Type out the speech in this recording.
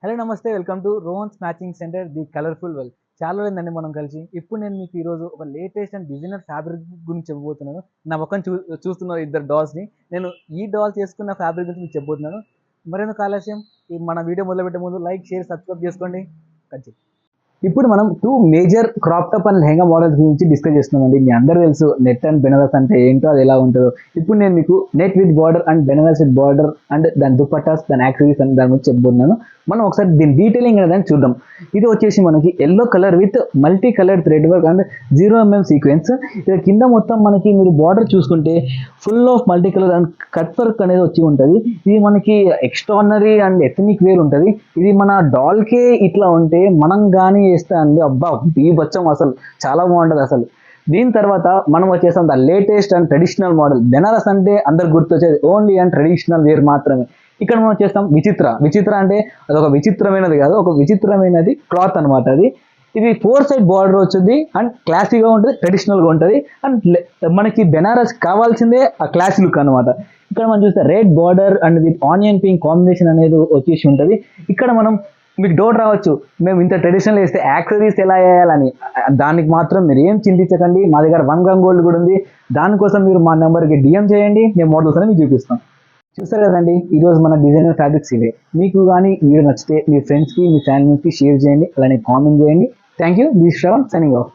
Hello నమస్తే welcome to Rohan's matching centre the colourful well. చాలా రోజులైందండి మనం కలిసి. ఇప్పుడు నేను మీకు ఈరోజు ఒక లేటెస్ట్ అండ్ డిజైనర్ ఫ్యాబ్రిక్ గురించి చెప్పబోతున్నాను. నా పక్కన చూస్తున్న ఇద్దరు డాల్స్ని. నేను ఈ డాల్స్ చేసుకున్న ఫ్యాబ్రిక్ గురించి మీకు చెప్పబోతున్నాను. మరెందుకు ఆలస్యం, ఈ మన వీడియో మొదలుపెట్టే ముందు లైక్ షేర్ సబ్స్క్రైబ్ చేసుకోండి. ఖచ్చితంగా ఇప్పుడు మనం two major crop top and lehenga models గురించి డిస్కస్ చేస్తున్నామండి. మీ అందరూ తెలుసు నెట్ అండ్ బెనారస్ అంటే ఏంటో, అది ఎలా ఉంటుందో. ఇప్పుడు నేను మీకు net with border and Benaras with border and దాని దుపట్టాస్, దాని యాక్సెసరీస్ అని దాని గురించి చెప్పబోతున్నాను. మనం ఒకసారి దీని డీటెయిలింగ్ అనేది చూద్దాం. ఇది వచ్చేసి మనకి yellow colour with multi colour thread work and 0 mm sequence. ఇక్కడ కింద మొత్తం మనకి మీరు బార్డర్ చూసుకుంటే full of multi colour and cut work అనేది వచ్చి ఉంటుంది. ఇది మనకి ఎక్స్ట్రాడినరీ అండ్ ఎథనిక్ వేర్ ఉంటుంది. ఇది మన డాల్కే ఇట్లా ఉంటే మనం కానీ వేస్తే అండి అబ్బా బీభత్సం, అసలు చాలా బాగుంటుంది అసలు. దీని తర్వాత మనం వచ్చేసాం the latest and traditional model. Banaras అంటే అందరు గుర్తొచ్చేది ఓన్లీ అండ్ ట్రెడిషనల్ వేర్ మాత్రమే. ఇక్కడ మనం వచ్చేస్తాం విచిత్ర అంటే అది ఒక విచిత్రమైనది కాదు, ఒక విచిత్రమైనది క్లాత్ అనమాట. అది ఇది 4 side బార్డర్ వచ్చింది అండ్ క్లాసీగా ఉంటుంది, ట్రెడిషనల్గా ఉంటుంది. అండ్ మనకి బెనారస్ కావాల్సిందే ఆ క్లాసీ లుక్ అనమాట. ఇక్కడ మనం చూస్తే red border and with onion pink combination అనేది వచ్చేసి ఉంటుంది. ఇక్కడ మనం మీకు డౌట్ రావచ్చు, మేము ఇంత ట్రెడిషనల్ వేస్తే యాక్సెసరీస్ ఎలా వేయాలని. దానికి మాత్రం మీరు ఏం చింతించకండి, మా దగ్గర 1 gram గోల్డ్ కూడా ఉంది. దానికోసం మీరు మా నెంబర్కి డిఎం చేయండి, మేము మోడల్స్ అని మీకు చూపిస్తాం. చూస్తారు కదండి, ఈరోజు మన డిజైనర్ ఫ్యాబ్రిక్స్ ఇవే. మీకు కానీ వీడియో నచ్చితే మీ ఫ్రెండ్స్కి, మీ ఫ్యామిలీకి షేర్ చేయండి, అలానే కామెంట్ చేయండి. Thank you. This Shravan signing off.